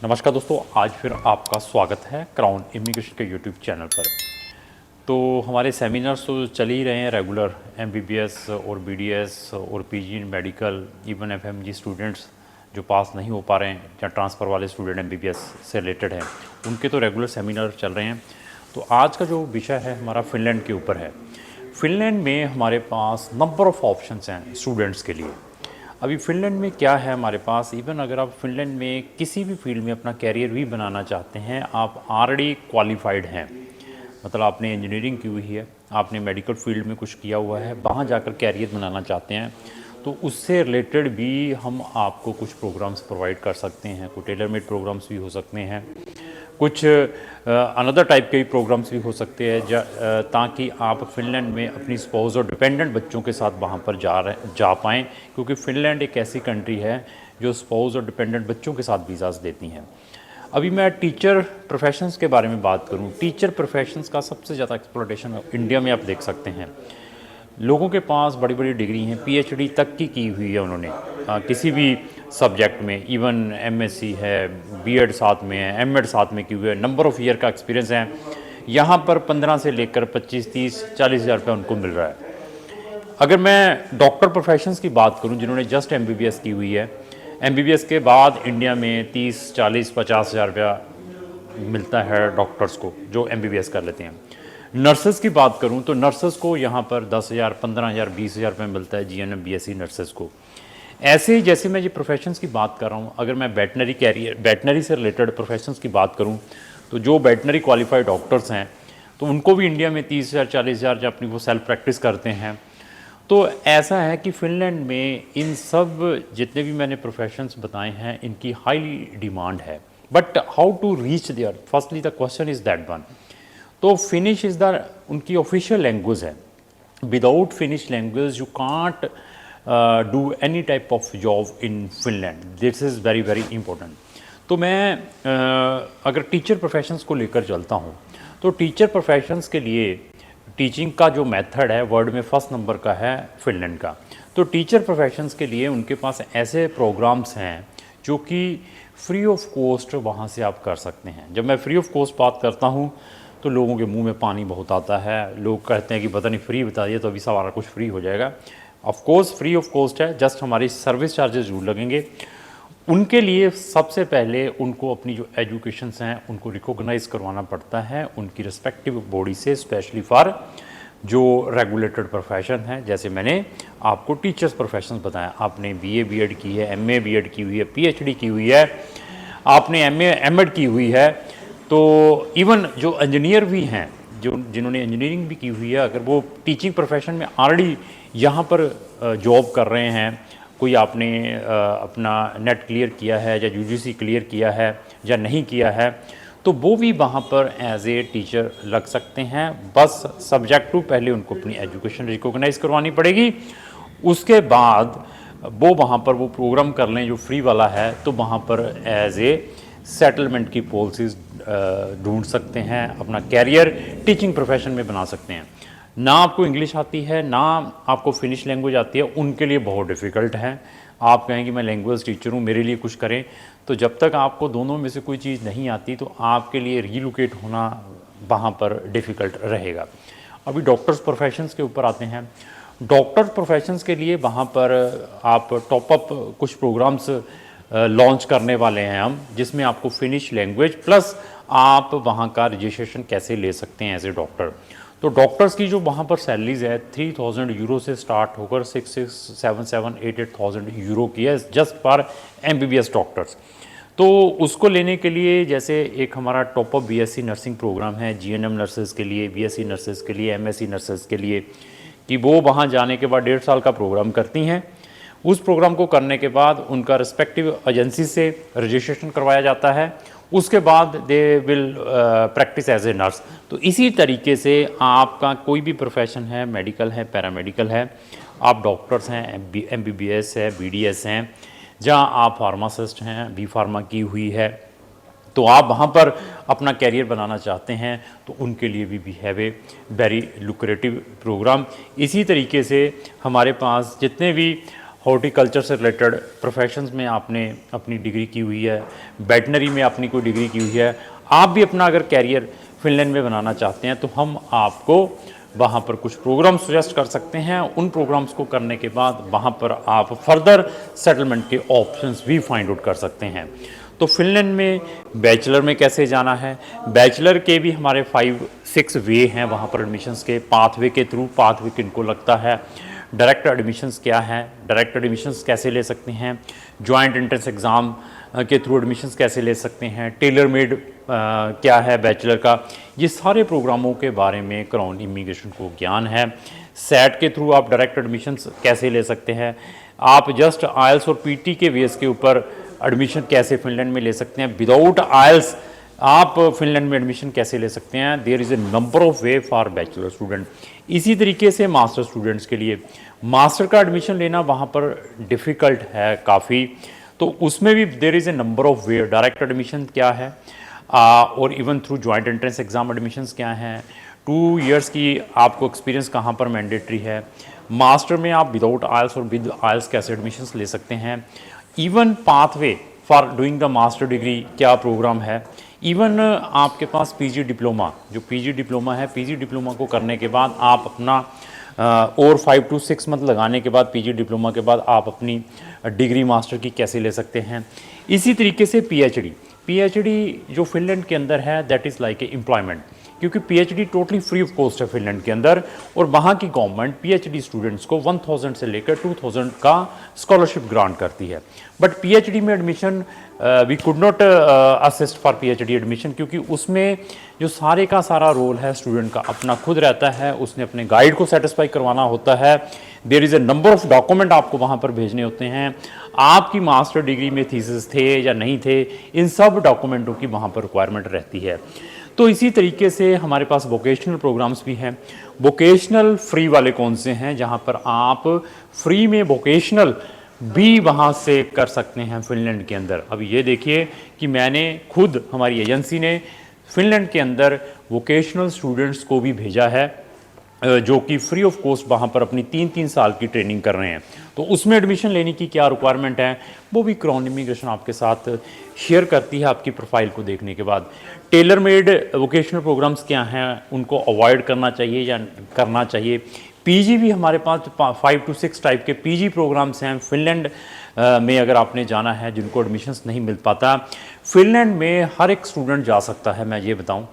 नमस्कार दोस्तों, आज फिर आपका स्वागत है क्राउन इमिग्रेशन के यूट्यूब चैनल पर। तो हमारे सेमिनार्स तो चल ही रहे हैं रेगुलर, एमबीबीएस और बीडीएस और पीजी इन मेडिकल, इवन एफएमजी स्टूडेंट्स जो पास नहीं हो पा रहे हैं या ट्रांसफ़र वाले स्टूडेंट एमबीबीएस से रिलेटेड हैं, उनके तो रेगुलर सेमिनार चल रहे हैं। तो आज का जो विषय है हमारा फ़िनलैंड के ऊपर है। फ़िनलैंड में हमारे पास नंबर ऑफ़ ऑप्शंस हैं स्टूडेंट्स के लिए। अभी फ़िनलैंड में क्या है हमारे पास, इवन अगर आप फ़िनलैंड में किसी भी फील्ड में अपना कैरियर भी बनाना चाहते हैं, आप ऑलरेडी क्वालिफाइड हैं, मतलब आपने इंजीनियरिंग की हुई है, आपने मेडिकल फील्ड में कुछ किया हुआ है, वहाँ जाकर कैरियर बनाना चाहते हैं, तो उससे रिलेटेड भी हम आपको कुछ प्रोग्राम्स प्रोवाइड कर सकते हैं। कुछ टेलर मेड प्रोग्राम्स भी हो सकते हैं, कुछ अनदर टाइप के प्रोग्राम्स भी हो सकते हैं, ताकि आप फ़िनलैंड में अपनी स्पाउस और डिपेंडेंट बच्चों के साथ वहाँ पर जा पाएँ, क्योंकि फ़िनलैंड एक ऐसी कंट्री है जो स्पाउस और डिपेंडेंट बच्चों के साथ वीज़ाज़ देती हैं। अभी मैं टीचर प्रोफेशंस के बारे में बात करूं, टीचर प्रोफेशंस का सबसे ज़्यादा एक्सप्लोटेशन इंडिया में आप देख सकते हैं। लोगों के पास बड़ी बड़ी डिग्री हैं, पीएचडी तक की हुई है उन्होंने किसी भी सब्जेक्ट में, इवन एमएससी है, बीएड साथ में है, एमएड साथ में की हुई है, नंबर ऑफ़ ईयर का एक्सपीरियंस है। यहाँ पर 15 से लेकर 25, 30, 40 हज़ार रुपये उनको मिल रहा है। अगर मैं डॉक्टर प्रोफेशंस की बात करूं, जिन्होंने जस्ट एमबीबीएस की हुई है, एमबीबीएस के बाद इंडिया में 30, 40, 50 हज़ार रुपया मिलता है डॉक्टर्स को जो एमबीबीएस कर लेते हैं। नर्सेस की बात करूं तो नर्सेस को यहाँ पर 10,000, 15,000, 20,000 रुपये मिलता है जीएनएम बीएससी नर्सेस को। ऐसे ही जैसे मैं ये प्रोफेशंस की बात कर रहा हूँ, अगर मैं वेटनरी से रिलेटेड प्रोफेशंस की बात करूँ, तो जो वेटनरी क्वालिफाइड डॉक्टर्स हैं तो उनको भी इंडिया में 30,000, 40,000 जब अपनी वो सेल्फ प्रैक्टिस करते हैं। तो ऐसा है कि फ़िनलैंड में इन सब जितने भी मैंने प्रोफेशंस बताए हैं, इनकी हाईली डिमांड है। But how to reach there, firstly the question is that one. तो फिनिश इज़ द उनकी ऑफिशियल लैंग्वेज है। Without Finnish language you can't do any type of job in Finland. This is very very important. तो मैं अगर teacher professions को लेकर चलता हूँ, तो टीचर प्रोफेशंस के लिए टीचिंग का जो मेथड है वर्ल्ड में फर्स्ट नंबर का है फिनलैंड का। तो टीचर प्रोफेशंस के लिए उनके पास ऐसे प्रोग्राम्स हैं जो कि फ्री ऑफ कॉस्ट वहाँ से आप कर सकते हैं। जब मैं फ्री ऑफ कॉस्ट बात करता हूँ तो लोगों के मुंह में पानी बहुत आता है। लोग कहते हैं कि पता नहीं फ्री बता दिए तो अभी सारा कुछ फ्री हो जाएगा। Of course free of cost है, जस्ट हमारी सर्विस चार्जेस जरूर लगेंगे। उनके लिए सबसे पहले उनको अपनी जो एजुकेशंस हैं उनको रिकॉग्नाइज़ करवाना पड़ता है उनकी रिस्पेक्टिव बॉडी से, स्पेशली फॉर जो रेगुलेटेड प्रोफेशन है। जैसे मैंने आपको टीचर्स प्रोफेशन बताया, आपने बीए बीएड की है, एमए बीएड की हुई है, पीएचडी की हुई है, आपने एमए एमएड की हुई है, तो इवन जो इंजीनियर भी हैं, जिन्होंने इंजीनियरिंग भी की हुई है, अगर वो टीचिंग प्रोफेशन में ऑलरेडी यहाँ पर जॉब कर रहे हैं, कोई आपने अपना नेट क्लियर किया है या यूजीसी क्लियर किया है या नहीं किया है, तो वो भी वहाँ पर एज ए टीचर लग सकते हैं। बस सब्जेक्ट टू पहले उनको अपनी एजुकेशन रिकॉग्नाइज़ करवानी पड़ेगी, उसके बाद वो वहाँ पर वो प्रोग्राम कर लें जो फ्री वाला है, तो वहाँ पर एज ए सेटलमेंट की पॉलिसीज़ ढूंढ सकते हैं, अपना कैरियर टीचिंग प्रोफेशन में बना सकते हैं। ना आपको इंग्लिश आती है, ना आपको फिनिश लैंग्वेज आती है, उनके लिए बहुत डिफ़िकल्ट है। आप कहें कि मैं लैंग्वेज टीचर हूँ, मेरे लिए कुछ करें, तो जब तक आपको दोनों में से कोई चीज़ नहीं आती तो आपके लिए रीलोकेट होना वहाँ पर डिफ़िकल्ट रहेगा। अभी डॉक्टर्स प्रोफेशंस के ऊपर आते हैं। डॉक्टर्स प्रोफेशंस के लिए वहाँ पर आप टॉपअप कुछ प्रोग्राम्स लॉन्च करने वाले हैं हम, जिसमें आपको फिनिश लैंग्वेज प्लस आप वहाँ का रजिस्ट्रेशन कैसे ले सकते हैं एज ए डॉक्टर। तो डॉक्टर्स की जो वहाँ पर सैलरीज है 3,000 यूरो से स्टार्ट होकर 6,600, 7,700, 8,000 यूरो की है, जस्ट फॉर एमबीबीएस डॉक्टर्स। तो उसको लेने के लिए जैसे एक हमारा टॉपअप बीएससी नर्सिंग प्रोग्राम है जीएनएम नर्सेज के लिए, बीएससी नर्सेज के लिए, एमएससी नर्सेज के लिए, कि वो वहाँ जाने के बाद 1.5 साल का प्रोग्राम करती हैं। उस प्रोग्राम को करने के बाद उनका रिस्पेक्टिव एजेंसी से रजिस्ट्रेशन करवाया जाता है, उसके बाद they will practise as a nurse. तो इसी तरीके से आपका कोई भी प्रोफेशन है, मेडिकल है, पैरामेडिकल है, आप डॉक्टर्स हैं, एमबीबीएस है, बीडीएस हैं, जहाँ आप फार्मासिस्ट हैं, बी फार्मा की हुई है, तो आप वहाँ पर अपना कैरियर बनाना चाहते हैं, तो उनके लिए भी have a very lucrative programme. इसी तरीके से हमारे पास जितने भी हॉर्टिकल्चर से रिलेटेड प्रोफेशंस में आपने अपनी डिग्री की हुई है, वेटनरी में अपनी कोई डिग्री की हुई है, आप भी अपना अगर कैरियर फिनलैंड में बनाना चाहते हैं तो हम आपको वहाँ पर कुछ प्रोग्राम सजेस्ट कर सकते हैं। उन प्रोग्राम्स को करने के बाद वहाँ पर आप फर्दर सेटलमेंट के ऑप्शंस भी फाइंड आउट कर सकते हैं। तो फिनलैंड में बैचलर में कैसे जाना है, बैचलर के भी हमारे 5-6 वे हैं वहाँ पर एडमिशन्स के। पाथवे के थ्रू, पाथवे किनको लगता है, डायरेक्ट एडमिशन्स क्या है, डायरेक्ट एडमिशन्स कैसे ले सकते हैं, जॉइंट एंट्रेंस एग्ज़ाम के थ्रू एडमिशन्स कैसे ले सकते हैं, टेलर मेड क्या है बैचलर का, ये सारे प्रोग्रामों के बारे में क्राउन इमिग्रेशन को ज्ञान है। सेट के थ्रू आप डायरेक्ट एडमिशन्स कैसे ले सकते हैं, आप जस्ट आइल्स और पीटी के बेस के ऊपर एडमिशन कैसे फिनलैंड में ले सकते हैं, विदाउट आइल्स आप फिनलैंड में एडमिशन कैसे ले सकते हैं। There is a number of way for bachelor student. इसी तरीके से मास्टर स्टूडेंट्स के लिए मास्टर का एडमिशन लेना वहाँ पर डिफ़िकल्ट है काफ़ी, तो उसमें भी there is a number of way. Direct admission क्या है और even through joint entrance exam admissions क्या हैं, 2 इयर्स की आपको एक्सपीरियंस कहाँ पर मैंडेटरी है, मास्टर में आप विदाउट आइल्स और विद आइल्स कैसे एडमिशन्स ले सकते हैं, even pathway for doing the master degree क्या प्रोग्राम है, इवन आपके पास पीजी डिप्लोमा, जो पीजी डिप्लोमा है, पीजी डिप्लोमा को करने के बाद आप अपना और 5 to 6 मंथ लगाने के बाद पीजी डिप्लोमा के बाद आप अपनी डिग्री मास्टर की कैसे ले सकते हैं। इसी तरीके से पीएचडी जो फिनलैंड के अंदर है that is like a employment, क्योंकि PhD totally free of cost है फिनलैंड के अंदर, और वहाँ की गवर्नमेंट पीएचडी स्टूडेंट्स को 1000 से लेकर 2000 का स्कॉलरशिप ग्रांट करती है। बट पीएचडी में admission we could not assist for PhD admission, क्योंकि उसमें जो सारे का सारा रोल है स्टूडेंट का अपना खुद रहता है, उसने अपने गाइड को सेटिस्फाई करवाना होता है। There is a number of document आपको वहाँ पर भेजने होते हैं, आपकी मास्टर डिग्री में थीसिस थे या नहीं थे, इन सब डॉक्यूमेंटों की वहाँ पर रिक्वायरमेंट रहती है। तो इसी तरीके से हमारे पास वोकेशनल प्रोग्राम्स भी हैं। वोकेशनल फ्री वाले कौन से हैं, जहाँ पर आप फ्री में वोकेशनल भी वहाँ से कर सकते हैं फिनलैंड के अंदर। अब ये देखिए कि मैंने खुद, हमारी एजेंसी ने फिनलैंड के अंदर वोकेशनल स्टूडेंट्स को भी भेजा है जो कि फ्री ऑफ कॉस्ट वहाँ पर अपनी 3-3 साल की ट्रेनिंग कर रहे हैं। तो उसमें एडमिशन लेने की क्या रिक्वायरमेंट है वो भी क्राउन इमिग्रेशन आपके साथ शेयर करती है आपकी प्रोफाइल को देखने के बाद। टेलर मेड वोकेशनल प्रोग्राम्स क्या हैं, उनको अवॉइड करना चाहिए या करना चाहिए। पीजी भी हमारे पास 5 to 6 टाइप के पीजी प्रोग्राम्स हैं फिनलैंड में। अगर आपने जाना है जिनको एडमिशन्स नहीं मिल पाता, फिनलैंड में हर एक स्टूडेंट जा सकता है। मैं ये बताऊं,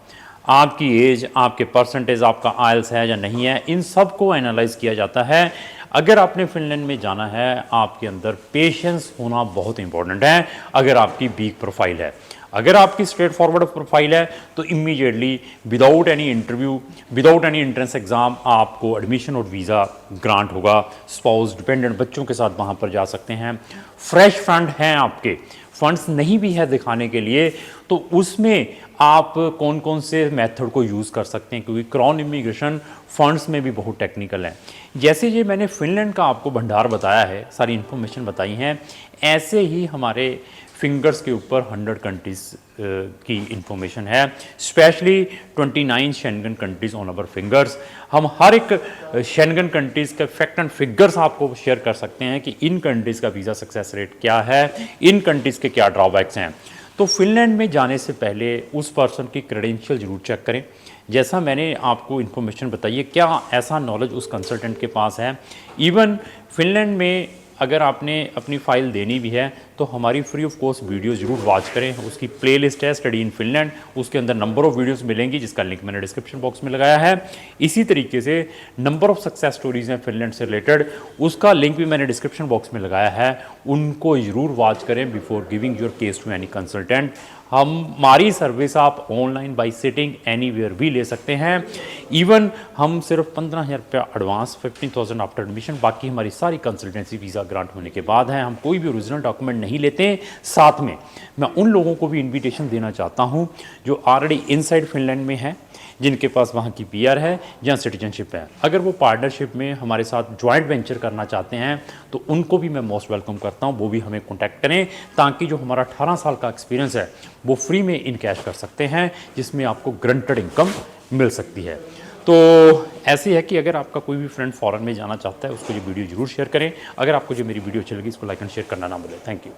आपकी एज, आपके परसेंटेज, आपका आइल्स है या नहीं है, इन सब को एनालाइज किया जाता है। अगर आपने फिनलैंड में जाना है, आपके अंदर पेशेंस होना बहुत इंपॉर्टेंट है। अगर आपकी वीक प्रोफाइल है, अगर आपकी स्ट्रेट फॉरवर्ड प्रोफाइल है, तो immediately without any interview, without any entrance exam आपको एडमिशन और वीज़ा ग्रांट होगा। स्पाउस डिपेंडेंट बच्चों के साथ वहाँ पर जा सकते हैं। फ्रेश फंड हैं, आपके फंड्स नहीं भी है दिखाने के लिए, तो उसमें आप कौन कौन से मेथड को यूज़ कर सकते हैं, क्योंकि क्राउन इमिग्रेशन फंड्स में भी बहुत टेक्निकल है। जैसे ये मैंने फिनलैंड का आपको भंडार बताया है, सारी इन्फॉर्मेशन बताई हैं, ऐसे ही हमारे फिंगर्स के ऊपर 100 कंट्रीज़ की इंफॉर्मेशन है, specially 29 Schengen countries on our fingers. हम हर एक शेंगन कंट्रीज़ का फैक्ट एंड फिगर्स आपको शेयर कर सकते हैं कि इन कंट्रीज़ का वीज़ा सक्सेस रेट क्या है, इन कंट्रीज़ के क्या ड्रॉबैक्स हैं। तो फिनलैंड में जाने से पहले उस पर्सन की क्रेडेंशियल ज़रूर चेक करें। जैसा मैंने आपको इन्फॉर्मेशन बताई है, क्या ऐसा नॉलेज उस कंसल्टेंट के पास है। इवन फिनलैंड में अगर आपने अपनी फ़ाइल देनी भी है तो हमारी फ्री ऑफ कॉस्ट वीडियो ज़रूर वॉच करें। उसकी प्लेलिस्ट है स्टडी इन फिनलैंड, उसके अंदर नंबर ऑफ़ वीडियोस मिलेंगी जिसका लिंक मैंने डिस्क्रिप्शन बॉक्स में लगाया है। इसी तरीके से नंबर ऑफ़ सक्सेस स्टोरीज़ हैं फिनलैंड से रिलेटेड, उसका लिंक भी मैंने डिस्क्रिप्शन बॉक्स में लगाया है। उनको ज़रूर वॉच करें before giving your case to any consultant. हमारी सर्विस आप ऑनलाइन बाई सिटिंग एनीवेयर भी ले सकते हैं। इवन हम सिर्फ 15,000 रुपया एडवांस, 15,000 आफ्टर एडमिशन, बाकी हमारी सारी कंसल्टेंसी वीज़ा ग्रांट होने के बाद है। हम कोई भी ओरिजिनल डॉक्यूमेंट नहीं लेते। साथ में मैं उन लोगों को भी इन्विटेशन देना चाहता हूं जो ऑलरेडी इनसाइड फिनलैंड में हैं, जिनके पास वहाँ की पीआर है या सिटीजनशिप है। अगर वो पार्टनरशिप में हमारे साथ जॉइंट वेंचर करना चाहते हैं तो उनको भी मैं मोस्ट वेलकम करता हूँ। वो भी हमें कॉन्टैक्ट करें ताकि जो हमारा 18 साल का एक्सपीरियंस है वो फ्री में इन कैश कर सकते हैं, जिसमें आपको ग्रंटेड इनकम मिल सकती है। तो ऐसे है कि अगर आपका कोई भी फ्रेंड फॉरेन में जाना चाहता है उसको ये वीडियो जरूर शेयर करें। अगर आपको जो मेरी वीडियो अच्छी लगी इसको लाइक एंड शेयर करना ना भूलें। Thank you.